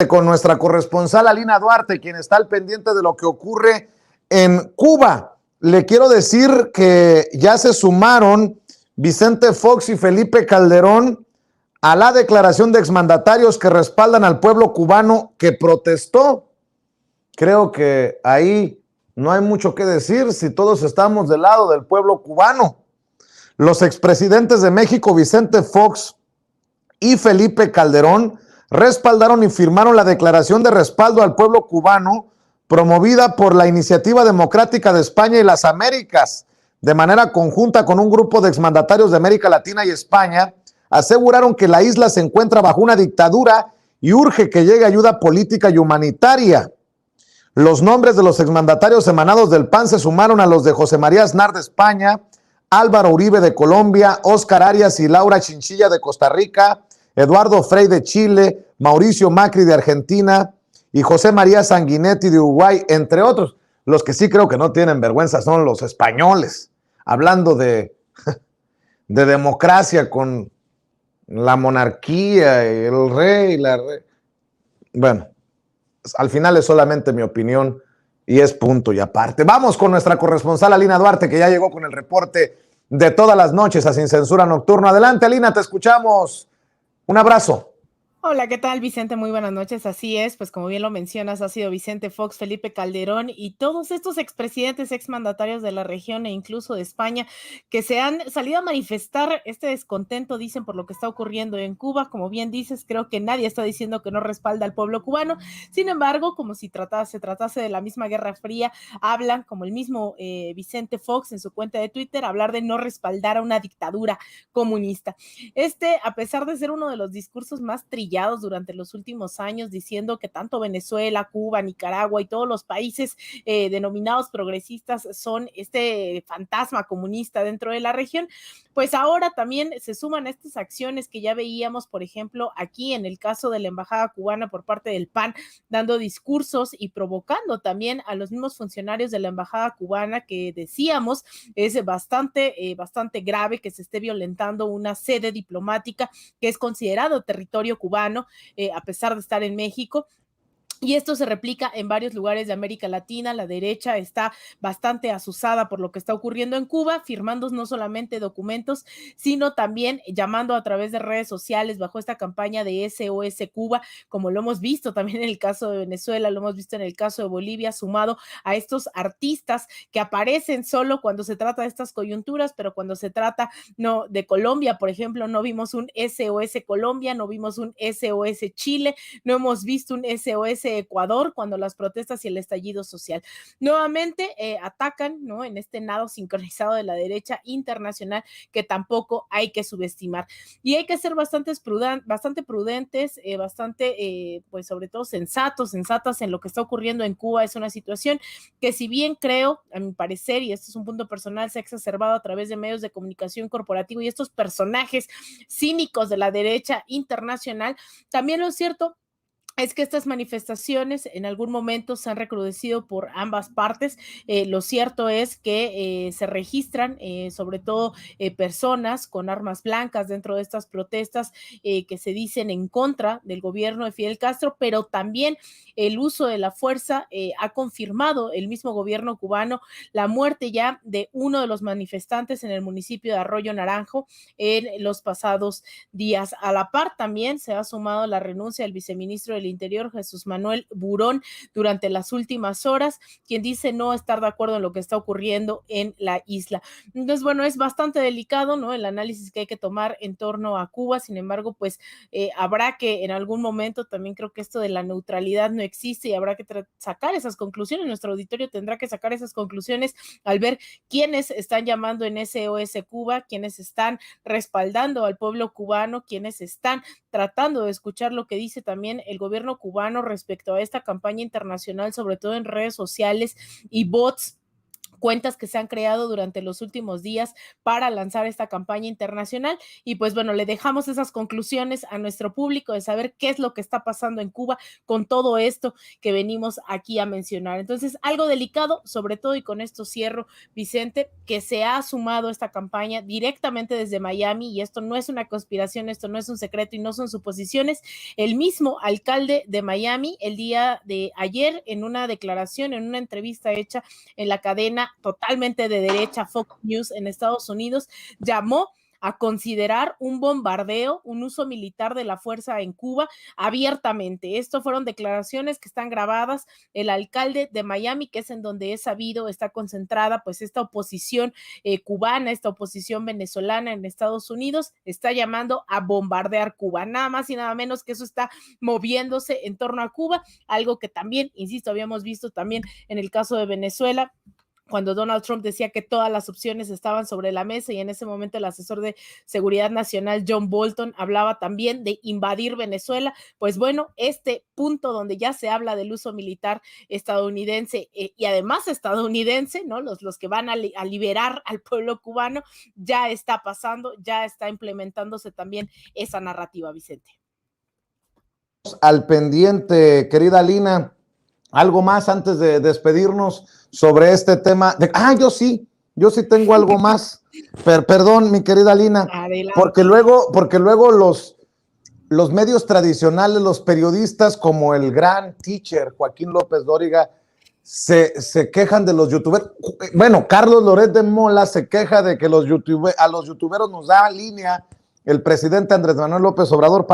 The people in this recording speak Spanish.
rápidamente con nuestra corresponsal Alina Duarte, quien está al pendiente de lo que ocurre en Cuba. Le quiero decir que ya se sumaron Vicente Fox y Felipe Calderón a la declaración de exmandatarios que respaldan al pueblo cubano que protestó. Creo que ahí no hay mucho que decir si todos estamos del lado del pueblo cubano. Los expresidentes de México, Vicente Fox y Felipe Calderón, respaldaron y firmaron la declaración de respaldo al pueblo cubano promovida por la Iniciativa Democrática de España y las Américas. De manera conjunta con un grupo de exmandatarios de América Latina y España, aseguraron que la isla se encuentra bajo una dictadura y urge que llegue ayuda política y humanitaria. Los nombres de los exmandatarios emanados del PAN se sumaron a los de José María Aznar de España, Álvaro Uribe de Colombia, Óscar Arias y Laura Chinchilla de Costa Rica, Eduardo Frei de Chile, Mauricio Macri de Argentina y José María Sanguinetti de Uruguay, entre otros. Los que sí creo que no tienen vergüenza son los españoles, hablando de democracia con la monarquía, el rey, la rey. Bueno, al final es solamente mi opinión y es punto y aparte. Vamos con nuestra corresponsal Alina Duarte, que ya llegó con el reporte de todas las noches a Sin Censura Nocturno. Adelante, Alina, te escuchamos. Un abrazo. Hola, ¿qué tal, Vicente? Muy buenas noches. Así es, pues como bien lo mencionas, ha sido Vicente Fox, Felipe Calderón y todos estos expresidentes, exmandatarios de la región e incluso de España que se han salido a manifestar este descontento, dicen, por lo que está ocurriendo en Cuba. Como bien dices, creo que nadie está diciendo que no respalda al pueblo cubano. Sin embargo, como si se tratase de la misma Guerra Fría, hablan, como el mismo Vicente Fox en su cuenta de Twitter, hablar de no respaldar a una dictadura comunista. A pesar de ser uno de los discursos más trillados durante los últimos años, diciendo que tanto Venezuela, Cuba, Nicaragua y todos los países denominados progresistas son este fantasma comunista dentro de la región, pues ahora también se suman estas acciones que ya veíamos, por ejemplo, aquí en el caso de la embajada cubana por parte del PAN, dando discursos y provocando también a los mismos funcionarios de la embajada cubana, que decíamos es bastante grave que se esté violentando una sede diplomática que es considerado territorio cubano, a pesar de estar en México. Y esto se replica en varios lugares de América Latina. La derecha está bastante asusada por lo que está ocurriendo en Cuba, firmando no solamente documentos, sino también llamando a través de redes sociales bajo esta campaña de SOS Cuba, como lo hemos visto también en el caso de Venezuela, lo hemos visto en el caso de Bolivia, sumado a estos artistas que aparecen solo cuando se trata de estas coyunturas, pero cuando se trata de Colombia, por ejemplo, no vimos un SOS Colombia, no vimos un SOS Chile, no hemos visto un SOS Ecuador cuando las protestas y el estallido social. Nuevamente atacan, ¿no?, en este nado sincronizado de la derecha internacional que tampoco hay que subestimar. Y hay que ser bastante prudentes, pues sobre todo sensatas en lo que está ocurriendo en Cuba. Es una situación que, si bien creo, a mi parecer, y esto es un punto personal, se ha exacerbado a través de medios de comunicación corporativo y estos personajes cínicos de la derecha internacional, también lo cierto es que estas manifestaciones en algún momento se han recrudecido por ambas partes. Lo cierto es que se registran sobre todo personas con armas blancas dentro de estas protestas que se dicen en contra del gobierno de Fidel Castro, pero también el uso de la fuerza ha confirmado el mismo gobierno cubano la muerte ya de uno de los manifestantes en el municipio de Arroyo Naranjo en los pasados días. A la par también se ha sumado la renuncia del viceministro del Interior, Jesús Manuel Burón, durante las últimas horas, quien dice no estar de acuerdo en lo que está ocurriendo en la isla. Entonces, bueno, es bastante delicado, ¿no?, el análisis que hay que tomar en torno a Cuba. Sin embargo, pues habrá que en algún momento, también creo que esto de la neutralidad no existe y habrá que sacar esas conclusiones. Nuestro auditorio tendrá que sacar esas conclusiones al ver quiénes están llamando en SOS Cuba, quiénes están respaldando al pueblo cubano, quienes están tratando de escuchar lo que dice también el gobierno cubano respecto a esta campaña internacional, sobre todo en redes sociales y bots cuentas que se han creado durante los últimos días para lanzar esta campaña internacional. Y pues bueno, le dejamos esas conclusiones a nuestro público de saber qué es lo que está pasando en Cuba con todo esto que venimos aquí a mencionar. Entonces, algo delicado, sobre todo, y con esto cierro, Vicente, que se ha sumado esta campaña directamente desde Miami, y esto no es una conspiración, esto no es un secreto y no son suposiciones. El mismo alcalde de Miami, el día de ayer, en una declaración, en una entrevista hecha en la cadena totalmente de derecha Fox News en Estados Unidos, llamó a considerar un bombardeo, un uso militar de la fuerza en Cuba abiertamente. Esto fueron declaraciones que están grabadas. El alcalde de Miami, que es en donde es sabido, está concentrada pues esta oposición cubana, esta oposición venezolana en Estados Unidos, está llamando a bombardear Cuba. Nada más y nada menos que eso está moviéndose en torno a Cuba, algo que también, insisto, habíamos visto también en el caso de Venezuela, cuando Donald Trump decía que todas las opciones estaban sobre la mesa, y en ese momento el asesor de seguridad nacional John Bolton hablaba también de invadir Venezuela. Pues bueno, este punto donde ya se habla del uso militar estadounidense y además estadounidense, ¿no? Los que van a liberar al pueblo cubano, ya está pasando, ya está implementándose también esa narrativa, Vicente. Al pendiente, querida Lina, algo más antes de despedirnos sobre este tema. Yo sí tengo algo más. Perdón, mi querida Lina, porque luego los medios tradicionales, los periodistas como el gran teacher Joaquín López Dóriga se quejan de los youtubers. Bueno, Carlos Loret de Mola se queja de que a los youtuberos nos da línea el presidente Andrés Manuel López Obrador